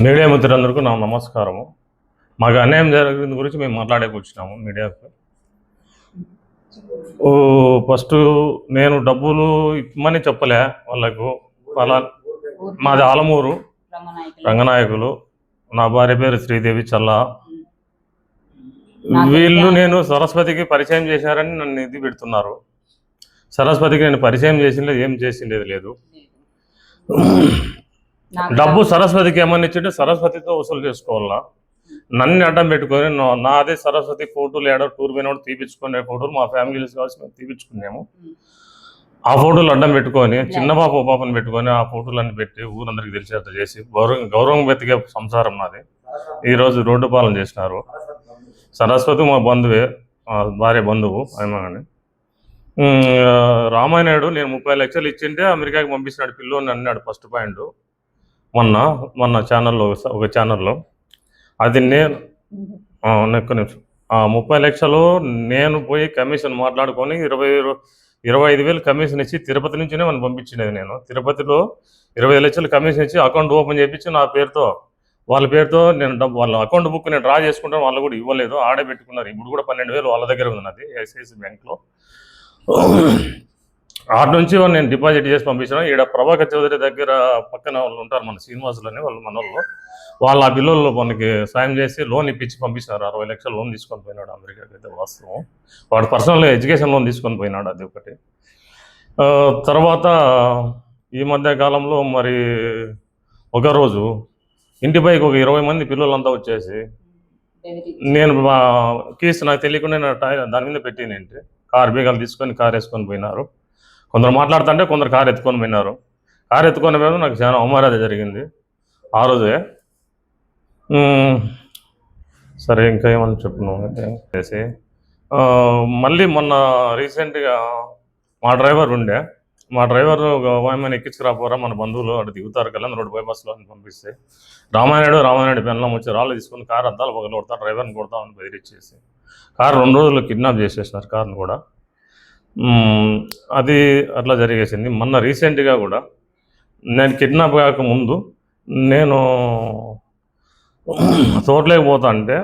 Media మిత్రులందరికీ నా నమస్కారము. మాకు అన్యాయం జరిగిన గురించి మేము మాట్లాడేకి వచ్చినాము మీడియాకు. ఫస్ట్ నేను డబ్బులు ఇమ్మని చెప్పలే వాళ్ళకు. మాది ఆలమూరు రంగనాయకులు. నా భార్య పేరు శ్రీదేవి చల్లా. వీళ్ళు నేను సరస్వతికి పరిచయం చేశారని నన్ను ఇది పెడుతున్నారు. సరస్వతికి నేను పరిచయం చేసింది ఏం చేసిండేది లేదు. డబ్బు సరస్వతికి ఏమని ఇచ్చింటే సరస్వతితో వసూలు చేసుకోవాలా. నన్ను అడ్డం పెట్టుకొని నాదే సరస్వతి ఫోటోలు ఏడో టూర్ పోయినప్పుడు తీపించుకునే ఫోటోలు మా ఫ్యామిలీస్ కావాల్సి మేము తీపించుకున్నాము. ఆ ఫోటోలు అడ్డం పెట్టుకొని చిన్న పాపని పెట్టుకొని ఆ ఫోటోలన్నీ పెట్టి ఊరందరికి తెలిసేట చేసి గౌరవం వెతికే సంసారం నాది. ఈరోజు రోడ్డు పాలన చేసినారు. సరస్వతి మా బంధువే, భార్య బంధువు ఆయన. కానీ రామాయణుడు నేను 30 లక్షలు ఇచ్చింటే అమెరికాకి పంపించినాడు పిల్లోని అన్నాడు ఫస్ట్ పాయింట్. మొన్న ఛానల్లో ఒక ఛానల్లో అది నేను 30 లక్షలు నేను పోయి కమిషన్ మాట్లాడుకొని 25,000 కమిషన్ ఇచ్చి తిరుపతి నుంచినే మనం పంపించినది. నేను తిరుపతిలో 25 లక్షలు కమిషన్ ఇచ్చి అకౌంట్ ఓపెన్ చేయించి నా పేరుతో వాళ్ళ పేరుతో నేను వాళ్ళ అకౌంట్ బుక్ నేను డ్రా చేసుకుంటాను. వాళ్ళు కూడా ఇవ్వలేదు, ఆడే పెట్టుకున్నారు. ఇప్పుడు కూడా 12,000 వాళ్ళ దగ్గర ఉన్నది ఐసిఐసి బ్యాంక్లో. ఆట నుంచి నేను డిపాజిట్ చేసి పంపించాను. ఈడ ప్రభాకర్ చౌదరి దగ్గర పక్కన వాళ్ళు ఉంటారు, మన శ్రీనివాసులని వాళ్ళు మనోళ్ళు. వాళ్ళ ఆ పిల్లలు మనకి సాయం చేసి లోన్ ఇప్పించి పంపించినారు. 60 లక్షలు లోన్ తీసుకొని పోయినాడు అమెరికాకి. అయితే వాస్తవం వాడు పర్సనల్ ఎడ్యుకేషన్ లోన్ తీసుకొని పోయినాడు, అది ఒకటి. తర్వాత ఈ మధ్య కాలంలో మరి ఒకరోజు ఇంటిపైకి ఒక 20 మంది పిల్లలంతా వచ్చేసి నేను కీస్ నాకు తెలియకుండా దాని మీద పెట్టినేంటి కార్ బీగాలు తీసుకొని కార్ వేసుకొని పోయినారు. కొందరు మాట్లాడుతుంటే కొందరు కారు ఎత్తుకొని పోయినారు. కారు ఎత్తుకొని పోయినా నాకు చాలా అవమానాలు జరిగింది ఆ రోజే. సరే ఇంకా ఏమని చెప్పను చేసి మళ్ళీ మొన్న రీసెంట్గా మా డ్రైవర్ ఉండే, మా డ్రైవర్ ఏమైనా ఎక్కించుకురాపోరా మన బంధువులు అటు దిగుతారు కదా రోడ్డు బైపాస్లో అని పంపిస్తే రామానాయుడు పెన్లం వచ్చి రాళ్ళు తీసుకొని కారు అద్దాలు పగలు కొడతా, డ్రైవర్ని కొడతామని బెదిరించేసి కారు 2 రోజులు కిడ్నాప్ చేసేసినారు కార్ని కూడా. అది అట్లా జరిగేసింది. మొన్న రీసెంట్గా కూడా నేను కిడ్నాప్ కాకముందు నేను తోటలేకపోతా అంటే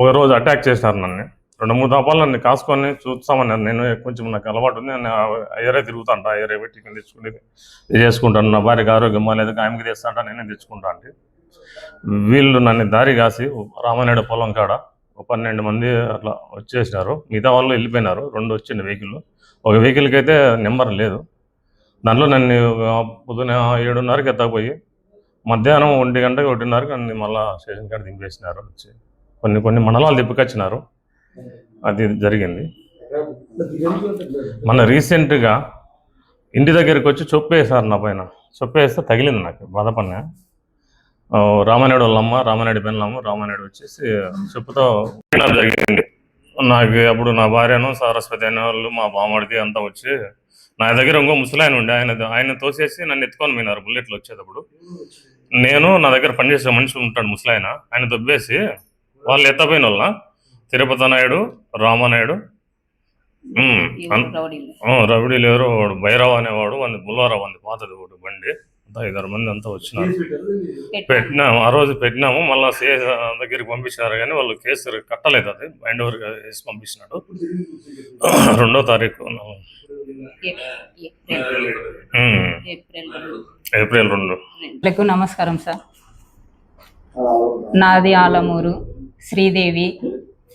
ఒకరోజు అటాక్ చేసినారు నన్ను. 2-3 దఫాలు నన్ను కాసుకొని చూస్తామన్నారు. నేను కొంచెం నాకు అలవాటు ఉంది, నేను అయ్యరే తిరుగుతాంట, అయ్యరే పెట్టి తెచ్చుకుని ఇది చేసుకుంటాను. నా భార్యకి ఆరోగ్యం లేదు, ఆమెకి తెస్తాంట, నేనే తెచ్చుకుంటా అంటే వీళ్ళు నన్ను దారి కాసి రామానాయుడు పొలం కాడ 12 మంది అట్లా వచ్చేసినారు. మిగతా వాళ్ళు వెళ్ళిపోయినారు. 2 వచ్చింది వెహికల్. ఒక వెహికల్కి అయితే నెంబర్ లేదు. దాంట్లో నన్ను పొద్దున 7:30కి ఎత్తకపోయి మధ్యాహ్నం 1 గంటకి 1:30కి నన్ను మళ్ళీ స్టేషన్ కాడ దింపేసినారు. వచ్చి కొన్ని మండలాలు తిప్పుకొచ్చినారు. అది జరిగింది. మన రీసెంట్గా ఇంటి దగ్గరికి వచ్చి చొప్పేసారు నా పైన. చొప్పేస్తే తగిలింది, నాకు బాధపడినా. రామానాయుడు వాళ్ళమ్మ, రామానాయుడు పెన్లమ్మ, రామానాయుడు వచ్చేసి చెప్పుతో జరిగింది. నాకు అప్పుడు నా భార్యను సరస్వతి అయిన వాళ్ళు మా బామ్మడికి అంతా వచ్చి నా దగ్గర ఇంకో ముసలాయన ఉండే, ఆయన తోసేసి నన్ను ఎత్తుకొని పోయినారు బుల్లెట్లు వచ్చేటప్పుడు. నేను నా దగ్గర పనిచేసే మనిషి ఉంటాడు ముసలాయన, ఆయన దొబ్బేసి వాళ్ళు ఎత్తపోయిన వాళ్ళ తిరుపతి నాయుడు, రామానాయుడు, రవిడీలు ఎవరు వాడు భైరవ అనేవాడు, వాడిని బుల్లారావు అంది పాతది ఒకటి బండి. 5-6 మంది అంతా వచ్చినారు. పెట్టినాము, ఆ రోజు పెట్టినాము. మళ్ళీ సిఐ దగ్గరికి పంపించినారు కానీ వాళ్ళు కేసు కట్టలేదు. అది బైండ్ ఓవర్ వేసి పంపించినాడు 2వ తారీఖు ఏప్రిల్ 2. నమస్కారం సార్. నాది ఆలమూరు, శ్రీదేవి,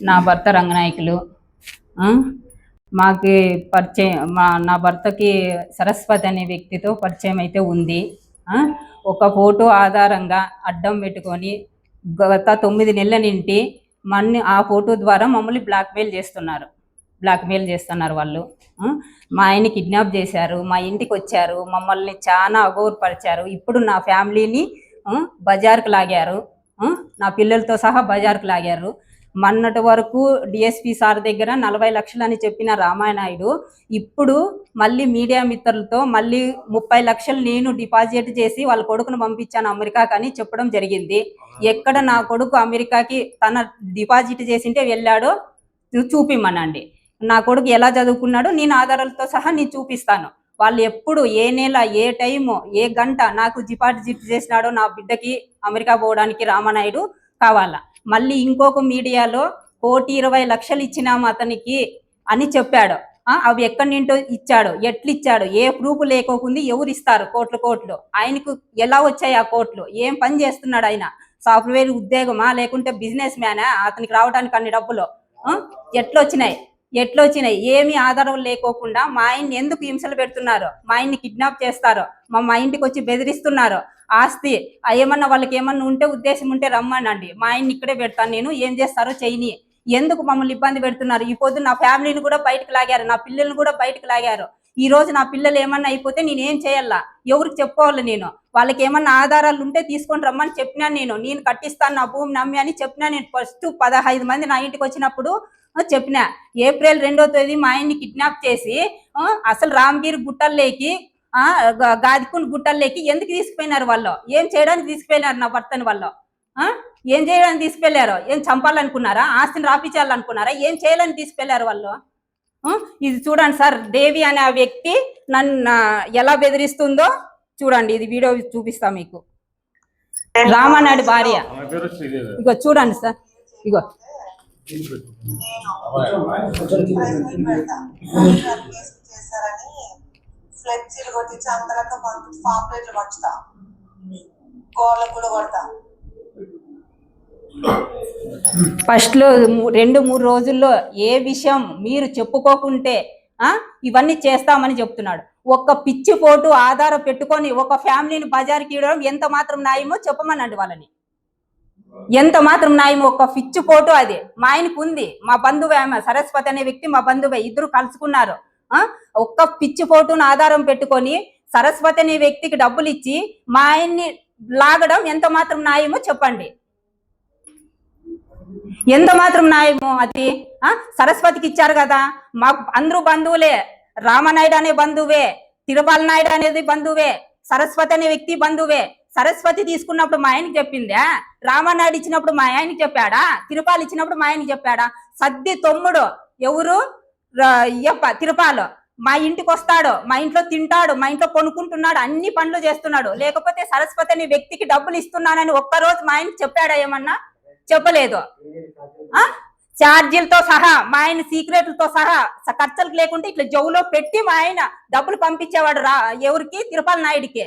నా భర్త రంగనాయకులు. మాకు పరిచయం, నా భర్తకి సరస్వతి అనే వ్యక్తితో పరిచయం అయితే ఉంది. ఒక ఫోటో ఆధారంగా అడ్డం పెట్టుకొని గత 9 నెలల నుండి ఆ ఫోటో ద్వారా మమ్మల్ని బ్లాక్మెయిల్ చేస్తున్నారు వాళ్ళు. మా ఆయన్ని కిడ్నాప్ చేశారు, మా ఇంటికి వచ్చారు, మమ్మల్ని చాలా అగౌరవపరిచారు. ఇప్పుడు నా ఫ్యామిలీని బజార్కు లాగారు, నా పిల్లలతో సహా బజార్కు లాగారు. మొన్నటి వరకు డిఎస్పీ సార్ దగ్గర 40 లక్షలు అని చెప్పిన రామానాయుడు ఇప్పుడు మళ్ళీ మీడియా మిత్రులతో మళ్ళీ 30 లక్షలు నేను డిపాజిట్ చేసి వాళ్ళ కొడుకును పంపించాను అమెరికాకి అని చెప్పడం జరిగింది. ఎక్కడ నా కొడుకు అమెరికాకి తన డిపాజిట్ చేసింటే వెళ్ళాడో చూపిమ్మనండి. నా కొడుకు ఎలా చదువుకున్నాడో నేను ఆధారాలతో సహా నేను చూపిస్తాను. వాళ్ళు ఎప్పుడు ఏ నెల ఏ టైము ఏ గంట నాకు డిపాజిట్ చేసినాడో నా బిడ్డకి అమెరికా పోవడానికి రామానాయుడు కావాలా. మళ్ళీ ఇంకొక మీడియాలో 1,20,00,000 ఇచ్చినాము అతనికి అని చెప్పాడు. అవి ఎక్కడి నుంటో ఇచ్చాడు, ఎట్లు ఇచ్చాడు, ఏ ప్రూఫ్ లేకోకుంది, ఎవరు ఇస్తారు కోట్లు? ఆయనకు ఎలా వచ్చాయి ఆ కోట్లు? ఏం పని చేస్తున్నాడు ఆయన? సాఫ్ట్వేర్ ఉద్యోగమా లేకుంటే బిజినెస్ మ్యానా అతనికి రావడానికి అన్ని డబ్బులు? ఎట్లొచ్చినాయి? ఏమి ఆధారం లేకోకుండా మా ఆయన్ని ఎందుకు హింసలు పెడుతున్నారు? మా ఆయన్ని కిడ్నాప్ చేస్తారు, మా ఇంటికి వచ్చి బెదిరిస్తున్నారు. ఆస్తి ఏమన్నా వాళ్ళకి ఏమన్నా ఉంటే ఉద్దేశం ఉంటే రమ్మనండి, మా ఆయన్ని ఇక్కడే పెడతాను నేను, ఏం చేస్తారో చేయని. ఎందుకు మమ్మల్ని ఇబ్బంది పెడుతున్నారు? ఈ పొద్దు నా ఫ్యామిలీని కూడా బయటకు లాగారు, నా పిల్లల్ని కూడా బయటకు లాగారు. ఈ రోజు నా పిల్లలు ఏమన్నా అయిపోతే నేనేం చేయాలా? ఎవరికి చెప్పుకోవాలి? నేను వాళ్ళకి ఏమన్నా ఆధారాలు ఉంటే తీసుకొని రమ్మని చెప్పినాను. నేను కట్టిస్తాను నా భూమి నమ్మి అని చెప్పినా. నేను ఫస్ట్ 15 మంది నా ఇంటికి వచ్చినప్పుడు చెప్పిన. ఏప్రిల్ 2వ తేదీ మా ఆయన్ని కిడ్నాప్ చేసి అసలు రామగిరి గుట్టల్లోకి గాదికుండ గుట్టల్లోకి ఎందుకు తీసుకుపోయినారు? వాళ్ళు ఏం చేయడానికి తీసుకుపోయినారు నా భర్తని? వాళ్ళు ఏం చేయడానికి తీసుకెళ్లారు? ఏం చంపాలనుకున్నారా? ఆస్తిని రాపించాలనుకున్నారా? ఏం చేయాలని తీసుకెళ్లారు వాళ్ళు? ఇది చూడండి సార్, దేవి అనే ఆ వ్యక్తి నన్ను ఎలా బెదిరిస్తుందో చూడండి. ఇది వీడియో చూపిస్తా మీకు. రామానాయుడు భార్య, ఇగో చూడండి సార్, ఇగో ఫ్లెక్సీలు కొట్టించి అందరితో పాంప్లెట్లు పంచుతా, గోళ్ళకు కూడా కొడతా. ఫస్ట్ లో 2-3 రోజుల్లో ఏ విషయం మీరు చెప్పుకోకుంటే ఇవన్నీ చేస్తామని చెప్తున్నాడు. ఒక్క పిచ్చి పోటు ఆధారం పెట్టుకొని ఒక ఫ్యామిలీని బజార్కి ఇవ్వడం ఎంత మాత్రం న్యాయమో చెప్పమనండి వాళ్ళని. ఎంత మాత్రం న్యాయమో? ఒక పిచ్చి పోటు అది మా ఆయనకు ఉంది. మా బంధువే ఆమె, సరస్వతి అనే వ్యక్తి మా బంధువే, ఇద్దరు కలుసుకున్నారు. ఒక్క పిచ్చి పోటును ఆధారం పెట్టుకొని సరస్వతి అనే వ్యక్తికి డబ్బులు ఇచ్చి మా ఆయన్ని లాగడం ఎంత మాత్రం న్యాయమో చెప్పండి. ఎంత మాత్రం న్యాయమో అది? సరస్వతికి ఇచ్చారు కదా, మాకు అందరూ బంధువులే. రామనాయుడు అనే బంధువే, తిరుపాల నాయుడు అనేది బంధువే, సరస్వతి అనే వ్యక్తి బంధువే. సరస్వతి తీసుకున్నప్పుడు మా ఆయనకి చెప్పిందా? రామనాయుడు ఇచ్చినప్పుడు మా ఆయనకి చెప్పాడా? తిరుపాలు ఇచ్చినప్పుడు మా ఆయనకి చెప్పాడా? సద్ది తమ్ముడు ఎవరు? తిరుపాలు మా ఇంటికి వస్తాడు, మా ఇంట్లో తింటాడు, మా ఇంట్లో కొనుక్కుంటున్నాడు, అన్ని పనులు చేస్తున్నాడు. లేకపోతే సరస్వతి అనే వ్యక్తికి డబ్బులు ఇస్తున్నానని ఒక్కరోజు మా ఆయనకి చెప్పాడా? ఏమన్నా చెప్పలేదు. ఛార్జీలతో సహా మా ఆయన సీక్రెట్లతో సహా ఖర్చులకు లేకుంటే ఇట్లా జవులో పెట్టి మా ఆయన డబ్బులు పంపించేవాడు. ఎవరికి? తిరుపాల నాయుడికి.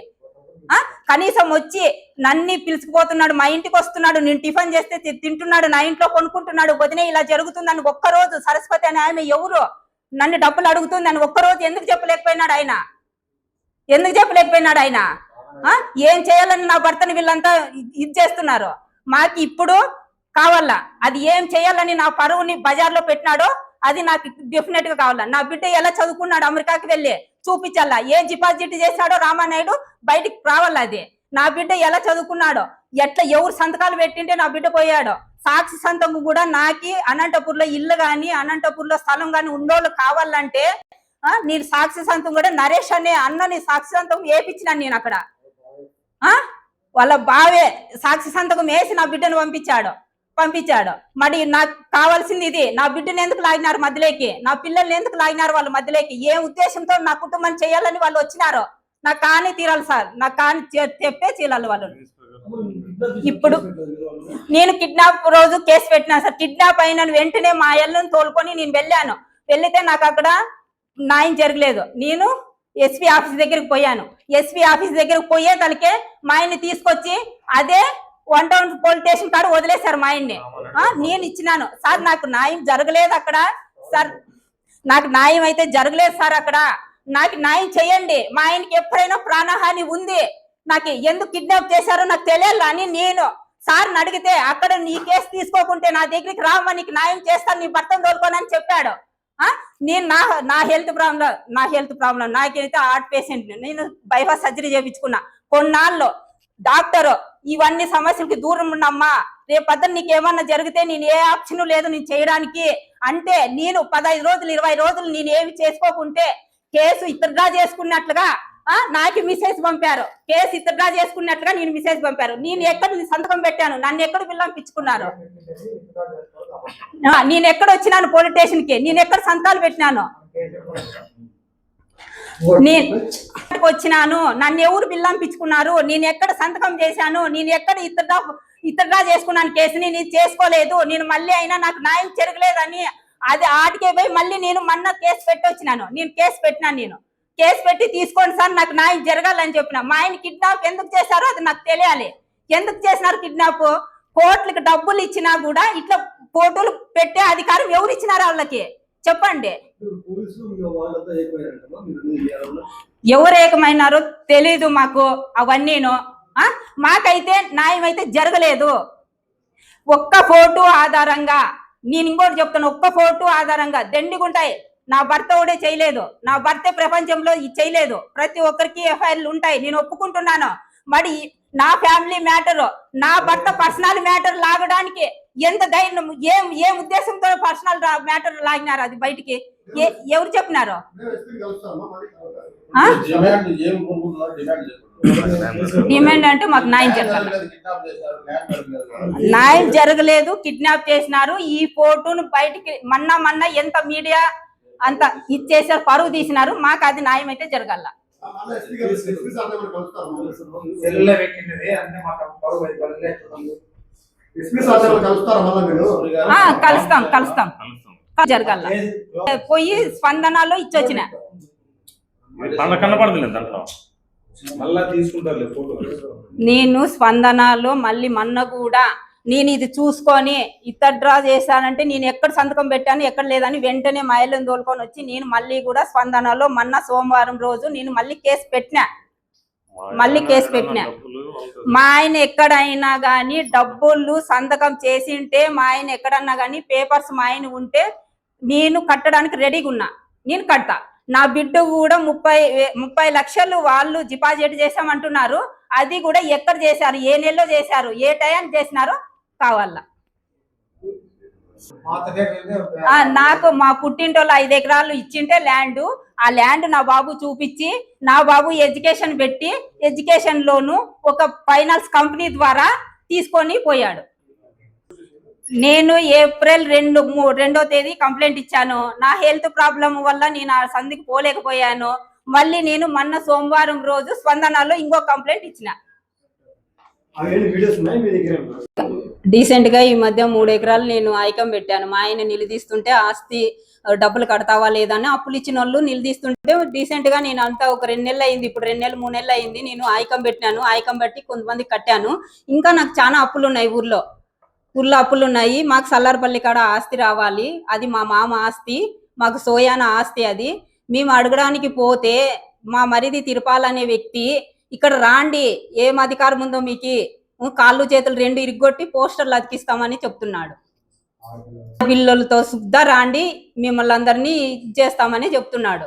కనీసం వచ్చి నన్ను పిలుచుకుపోతున్నాడు, మా ఇంటికి వస్తున్నాడు, నేను టిఫిన్ చేస్తే తింటున్నాడు, నా ఇంట్లో కొనుక్కుంటున్నాడు. వదినే ఇలా జరుగుతుందని ఒక్కరోజు సరస్వతి అని ఆమె ఎవరు నన్ను డబ్బులు అడుగుతుందని ఒక్కరోజు ఎందుకు చెప్పలేకపోయినాడు ఆయన? ఏం చేయాలని నా భర్తని వీళ్ళంతా ఇది చేస్తున్నారు. మాకు ఇప్పుడు కావాలా, అది ఏం చేయాలని నా పరువుని బజార్లో పెట్టినాడో అది నాకు డెఫినెట్ గా కావాలా. నా బిడ్డ ఎలా చదువుకున్నాడు అమెరికాకి వెళ్ళి చూపించాలా. ఏం డిపాజిట్ చేశాడో రామానాయుడు బయటికి రావాలా. అది నా బిడ్డ ఎలా చదువుకున్నాడో, ఎట్లా ఎవరు సంతకాలు పెట్టింటే నా బిడ్డ పోయాడో, సాక్షి సంతకం కూడా నాకి అనంతపూర్లో ఇల్లు గాని అనంతపూర్లో స్థలం గాని ఉండోళ్ళు కావాలంటే నేను సాక్షి సంతకం కూడా నరేష్ అనే అన్నని సాక్షి సంతకం వేపించినాను నేను అక్కడ. వాళ్ళ బావే సాక్షి సంతకం వేసి నా బిడ్డను పంపించాడు. మరి నాకు కావాల్సింది ఇది. నా బిడ్డను ఎందుకు లాగినారు మధ్యలోకి? నా పిల్లల్ని ఎందుకు లాగినారు వాళ్ళు మధ్యలోకి? ఏ ఉద్దేశంతో నా కుటుంబం చేయాలని వాళ్ళు వచ్చినారో నాకు కానీ తీరాలి సార్, నాకు కానీ చెప్పే తీరాలి వాళ్ళు. ఇప్పుడు నేను కిడ్నాప్ రోజు కేసు పెట్టినా సార్. కిడ్నాప్ అయిన వెంటనే మా అయ్యలను తోలుకొని నేను వెళ్ళాను. వెళ్తే నాకు అక్కడ న్యాయం జరగలేదు. నేను ఎస్పీ ఆఫీస్ దగ్గరికి పోయాను. ఎస్పీ ఆఫీస్ దగ్గరికి పోయే తలకే మా ఆయన్ని తీసుకొచ్చి అదే 1 టౌన్ పోలీస్ స్టేషన్ కాడ వదిలేశారు మా ఆయన్ని. నేను ఇచ్చినాను సార్, నాకు న్యాయం జరగలేదు అక్కడ సార్, నాకు న్యాయం అయితే జరగలేదు సార్ అక్కడ. నాకు న్యాయం చేయండి. మా ఆయనకి ఎప్పుడైనా ప్రాణహాని ఉంది, నాకు ఎందుకు కిడ్నాప్ చేశారో నాకు తెలియాలని నేను సార్ని అడిగితే అక్కడ నీ కేసు తీసుకోకుంటే నా దగ్గరికి రామా, నీకు న్యాయం చేస్తాను, నీ భర్తను తోలుకోనని చెప్పాడు. నేను నా హెల్త్ ప్రాబ్లం నాకైతే హార్ట్ పేషెంట్, నేను బైపాస్ సర్జరీ చేయించుకున్నా. కొన్నాళ్ళు డాక్టర్ ఇవన్నీ సమస్యలకి దూరం ఉన్నమ్మా, రేపొద్దున నీకేమన్నా జరిగితే నేను ఏ ఆప్షన్ లేదు నేను చేయడానికి అంటే, నేను 15 రోజులు 20 రోజులు నేను ఏమి చేసుకోకుంటే కేసు విత్డ్రా చేసుకున్నట్లుగా నాకు మెసేజ్ పంపారు. కేసు విత్డ్రా చేసుకున్నట్లుగా నేను మెసేజ్ పంపారు. నేను ఎక్కడ సంతకం పెట్టాను? నన్ను ఎక్కడ పిలిపించుకున్నారు? నేను ఎక్కడ వచ్చినాను పోలీస్ స్టేషన్ కి? నేను ఎక్కడ సంతకాలు పెట్టినాను? నేను వచ్చినాను, నన్ను ఎవరు బిల్లంపించుకున్నారు, నేను ఎక్కడ సంతకం చేశాను, నేను ఎక్కడ ఇతరుగా చేసుకున్నాను కేసుని, నేను చేసుకోలేదు, నేను మళ్ళీ అయినా నాకు న్యాయం జరగలేదని అది ఆటికే పోయి మళ్ళీ నేను మొన్న కేసు పెట్టి వచ్చినాను. నేను కేసు పెట్టినాను, నేను కేసు పెట్టి తీసుకోండి సార్ నాకు న్యాయం జరగాలని చెప్పిన. మా ఆయన కిడ్నాప్ ఎందుకు చేశారో అది నాకు తెలియాలి. ఎందుకు చేసినారు కిడ్నాప్? కోట్లకి డబ్బులు ఇచ్చినా కూడా ఇట్లా ఫోటోలు పెట్టే అధికారం ఎవరు ఇచ్చినారు వాళ్ళకి చెప్పండి. ఎవరు ఏకమైనారో తెలీదు మాకు అవన్నీను. మాకైతే న్యాయం అయితే జరగలేదు. ఒక్క ఫోటో ఆధారంగా, నేను ఇంకోటి చెప్తాను, ఒక్క ఫోటో ఆధారంగా దండిగుంటాయి. నా భర్త కూడా చేయలేదు, నా భర్త ప్రపంచంలో చేయలేదు. ప్రతి ఒక్కరికి ఎఫ్ఐఆర్లు ఉంటాయి, నేను ఒప్పుకుంటున్నాను. మరి నా ఫ్యామిలీ మ్యాటర్, నా భర్త పర్సనల్ మ్యాటర్ లాగడానికి ఎంత ధైర్యం, ఏం ఉద్దేశంతో పర్సనల్ మ్యాటర్ లాగినారు అది బయటికి? ఎవరు చెప్పినారు? డిమాండ్ అంటే మాకు న్యాయం జరగాలి. న్యాయం జరగలేదు, కిడ్నాప్ చేసినారు. ఈ ఫోటోను బయటికి మొన్న ఎంత మీడియా అంత ఇచ్చేసారు, పరువు తీసినారు. మాకు అది న్యాయం అయితే జరగాల. కలుస్తాం జరగాల. పోయి స్పందనలో ఇచ్చొచ్చిన నేను స్పందనలో మళ్ళీ మొన్న కూడా నేను ఇది చూసుకొని ఇతర డ్రా చేశానంటే నేను ఎక్కడ సంతకం పెట్టాను ఎక్కడ లేదని వెంటనే మహిళను తోలుకొని వచ్చి నేను మళ్ళీ కూడా స్పందనలో మొన్న సోమవారం రోజు నేను మళ్ళీ కేసు పెట్టినా. మా ఆయన ఎక్కడైనా కానీ డబ్బులు సంతకం చేసింటే, మా ఆయన ఎక్కడన్నా కానీ పేపర్స్ మా ఆయన ఉంటే నేను కట్టడానికి రెడీగా ఉన్నా, నేను కడతా. నా బిడ్డ కూడా 30 లక్షలు వాళ్ళు డిపాజిట్ చేసామంటున్నారు. అది కూడా ఎక్కడ చేశారు, ఏ నెలలో చేశారు, ఏ టైంకి చేసినారో కావాలా. నాకు మా పుట్టింటోళ్ళు 5 ఎకరాలు ఇచ్చింటే ల్యాండ్, ఆ ల్యాండ్ నా బాబు చూపించి, నా బాబు ఎడ్యుకేషన్ పెట్టి ఎడ్యుకేషన్ లోను ఒక ఫైనాన్స్ కంపెనీ ద్వారా తీసుకొని పోయాడు. నేను ఏప్రిల్ 2వ తేదీ కంప్లైంట్ ఇచ్చాను. నా హెల్త్ ప్రాబ్లం వల్ల నేను ఆ సంధికి పోలేకపోయాను. మళ్ళీ నేను మొన్న సోమవారం రోజు స్పందనలో ఇంకో కంప్లైంట్ ఇచ్చిన. డీసెంట్ గా ఈ మధ్య 3 ఎకరాలు నేను ఐకం పెట్టాను. మా ఆయన నిలదీస్తుంటే ఆస్తి డబ్బులు కడతావా లేదని అప్పులు ఇచ్చిన వాళ్ళు నిలదీస్తుంటే డీసెంట్ గా నేను అంతా ఒక 2 నెలలు అయింది, ఇప్పుడు 2 నెలలు 3 నెలలు అయింది. నేను ఐకం పెట్టినాను, ఐకం బట్టి కొంతమంది కట్టాను. ఇంకా నాకు చాలా అప్పులు ఉన్నాయి, ఊర్లో అప్పులు ఉన్నాయి. మాకు సల్లార్పల్లి కాడ ఆస్తి రావాలి, అది మా మామ ఆస్తి, మాకు సోయాన ఆస్తి. అది మేము అడగడానికి పోతే మా మరిది తిరుపాలనే వ్యక్తి ఇక్కడ రాండి, ఏం అధికారం ఉందో మీకు, కాళ్ళు చేతులు 2 ఇరుగొట్టి పోస్టర్లు అతికిస్తామని చెప్తున్నాడు. బిల్లులతో సుద్దా రాండి, మిమ్మల్ని అందరినీ చేస్తామని చెప్తున్నాడు.